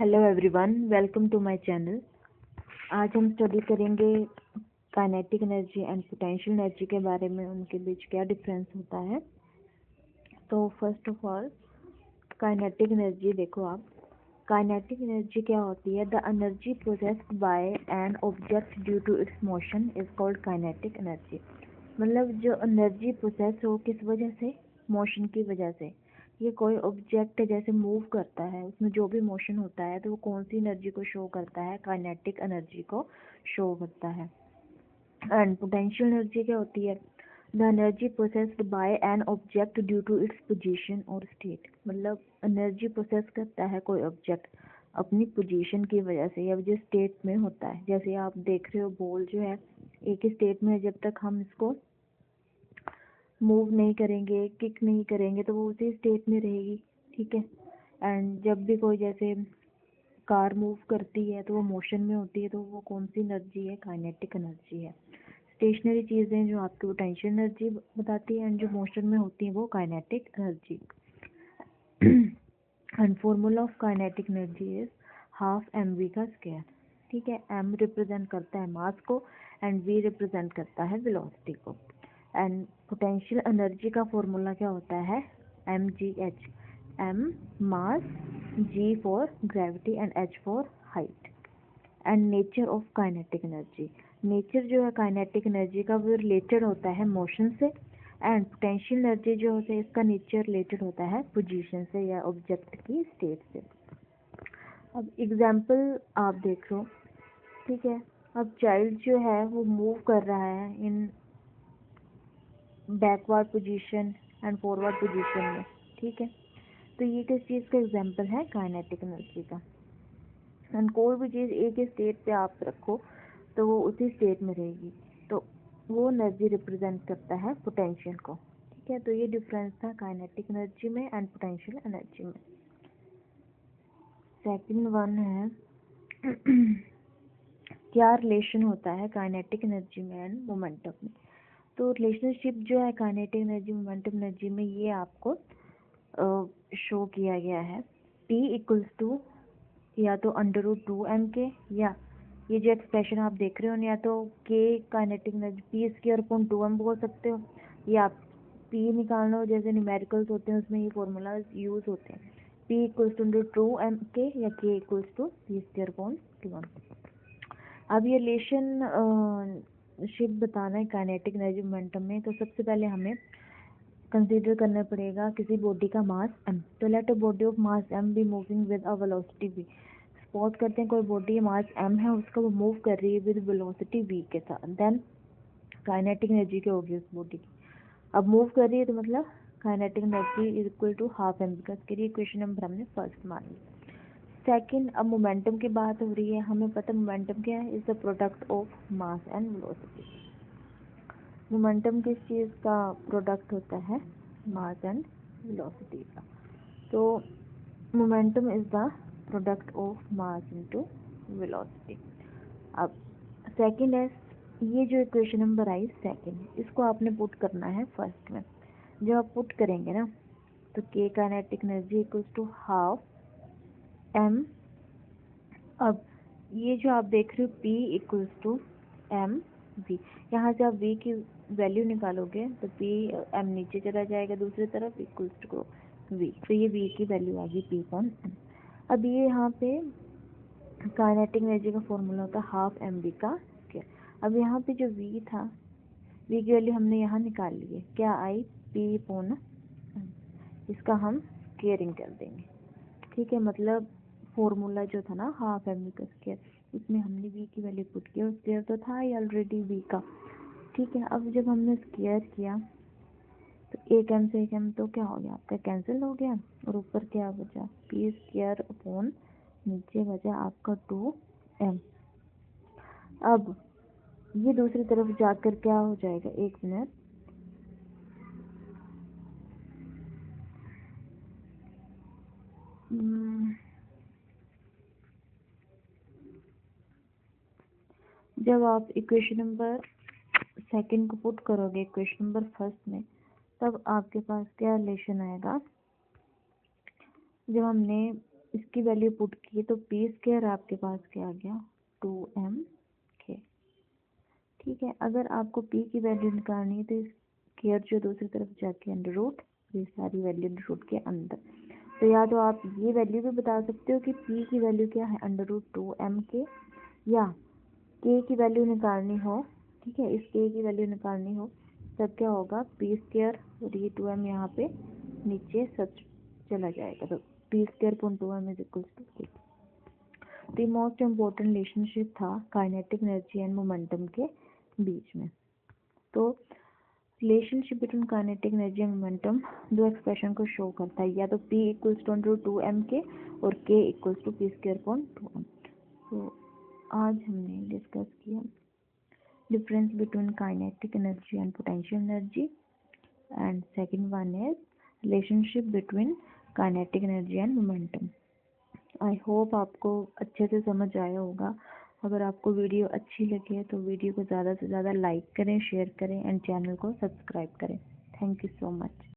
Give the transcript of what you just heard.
Hello everyone, welcome to my channel. आज हम study करेंगे kinetic energy and potential energy के बारे में, उनके बीच क्या डिफरेंस होता है। तो first of all kinetic energy देखो आप। काइनेटिक एनर्जी क्या होती है? The energy processed by an object due to its motion is called kinetic energy. मतलब जो एनर्जी प्रोसेस हो किस वजह से? मोशन की वजह से। ये कोई ऑब्जेक्ट जैसे मूव करता है, उसमें जो भी मोशन होता है तो वो कौन सी एनर्जी को शो करता है? काइनेटिक एनर्जी को शो करता है। एंड पोटेंशियल एनर्जी क्या होती है? The energy processed by an object due to its position और स्टेट। मतलब एनर्जी प्रोसेस करता है कोई ऑब्जेक्ट अपनी पोजीशन की वजह से या जिस स्टेट में होता है। जैसे आप देख रहे हो बॉल जो है एक ही स्टेट में है, जब तक हम इसको मूव नहीं करेंगे, किक नहीं करेंगे तो वो उसी स्टेट में रहेगी, ठीक है। एंड जब भी कोई जैसे कार मूव करती है तो वो मोशन में होती है, तो वो कौन सी एनर्जी है? काइनेटिक एनर्जी है। स्टेशनरी चीज़ें जो आपकी पोटेंशियल एनर्जी बताती है एंड जो मोशन में होती है वो kinetic energy. And formula of kinetic energy is half mv का स्क्वायर, ठीक है। m रिप्रेजेंट करता है मास को एंड v रिप्रेजेंट करता है वेलोसिटी को। एंड पोटेंशियल एनर्जी का फॉर्मूला क्या होता है? mgh, m mass, g for gravity and h for height. And nature of kinetic energy, nature जो है काइनेटिक एनर्जी का वो रिलेटेड होता है मोशन से। एंड पोटेंशियल एनर्जी जो होता है इसका नेचर रिलेटेड होता है पोजीशन से या ऑब्जेक्ट की स्टेट से। अब एग्जांपल आप देख लो, ठीक है। अब चाइल्ड जो है वो मूव कर रहा है इन backward position and forward position में, ठीक है। तो ये किस चीज़ का एग्जांपल है? काइनेटिक एनर्जी का। एंड कोई भी चीज़ एक ही स्टेट पे आप रखो तो वो उसी स्टेट में रहेगी, तो वो एनर्जी रिप्रेजेंट करता है पोटेंशियल को, ठीक है। तो ये डिफरेंस था काइनेटिक एनर्जी में एंड पोटेंशियल एनर्जी में। सेकंड वन है क्या रिलेशन होता है काइनेटिक एनर्जी में एंड मोमेंटम में। तो रिलेशनशिप जो है काइनेटिक एनर्जी मोमेंटम एनर्जी में ये आपको शो किया गया है। P इक्वल्स टू या तो √2m के, या ये जो एक्सप्रेशन आप देख रहे हो या तो k काइनेटिक एनर्जी p²/2m बोल सकते हो, या आप p निकालना हो जैसे न्यूमेरिकल्स होते हैं उसमें ये फॉर्मूला यूज होते हैं। p इक्वल्स टू √2m के या k इक्वल्स टू p²/2m। अब ये रिलेशनशिप बताना है काइनेटिक एनर्जी मोमेंटम में, तो सबसे पहले हमें कंसीडर करना पड़ेगा किसी बॉडी का मास m। तो let a body of mass m be moving with a velocity v। Suppose करते हैं कोई बॉडी मास m है, उसका वो मूव कर रही है विद वेलोसिटी v के साथ, देन काइनेटिक एनर्जी क्या होगी उस बॉडी की? अब मूव कर रही है तो मतलब kinetic energy is equal to half mv का। इसके लिए इक्वेशन नंबर हमने फर्स्ट मान ली। सेकंड, अब मोमेंटम की बात हो रही है, हमें पता मोमेंटम क्या है? Is the product of mass and velocity. Momentum किस चीज़ का प्रोडक्ट होता है? मास एंड वेलोसिटी का। तो momentum is the product of mass into velocity. अब सेकंड है, ये जो इक्वेशन नंबर आई सेकंड, इसको आपने पुट करना है फर्स्ट में। जब आप पुट करेंगे ना तो k kinetic energy equals to half m। अब ये जो आप देख रहे हो p equals to m v, यहाँ से आप v की वैल्यू निकालोगे तो p m नीचे चला जाएगा दूसरी तरफ इक्वल्स टू v, तो ये v की वैल्यू आ गई p/m। अब ये यहाँ पे काइनेटिक एनर्जी का फॉर्मूला होता है हाफ mv का स्क्वायर। अब यहाँ पे जो v था, v की वैल्यू हमने यहाँ निकाल ली है, क्या आई? p/m। इसका हम स्क्वेयरिंग कर देंगे, ठीक है। मतलब फॉर्मूला जो था ना हाफ mv का स्क्वायर, इसमें हमने v की वैल्यू पुट किया, स्क्वायर तो था ही ऑलरेडी v का, ठीक है। अब जब हमने स्क्वायर किया तो एक m से एक m तो क्या हो गया आपका? कैंसिल हो गया, और ऊपर क्या बचा? p² नीचे बचा आपका 2m। अब ये दूसरी तरफ जाकर क्या हो जाएगा? एक मिनट, जब आप इक्वेशन नंबर सेकंड को पुट करोगे इक्वेशन नंबर फर्स्ट में, तब आपके पास क्या रिलेशन आएगा? जब हमने इसकी वैल्यू पुट की तो पी स्क्वायर आपके पास क्या आ गया 2m ठीक है। अगर आपको p की वैल्यू निकालनी है तो स्क्वायर जो दूसरी तरफ जाके अंडर रूट, ये सारी वैल्यू अंडर रूट के अंदर। तो या तो आप ये वैल्यू भी बता सकते हो कि p की वैल्यू क्या है अंडर रूट 2m या k की वैल्यू निकालनी हो, ठीक है, इस k की वैल्यू निकालनी हो तब क्या होगा पी स्क्वायर और ये 2m यहाँ पे नीचे सब चला जाएगा, तो P square upon 2m is equal to 8। The most important relationship था काइनेटिक एनर्जी एंड मोमेंटम के बीच में। तो relationship between kinetic energy and momentum दो एक्सप्रेशन को शो करता है, या तो p equals to under 2m के और k equals to P square upon 2m। तो आज हमने डिस्कस किया difference between kinetic energy and potential energy, and second one is relationship between kinetic energy and momentum. I hope आपको अच्छे से समझ आया होगा। अगर आपको वीडियो अच्छी लगे तो वीडियो को ज़्यादा से ज़्यादा लाइक करें, शेयर करें एंड चैनल को सब्सक्राइब करें। Thank you so much.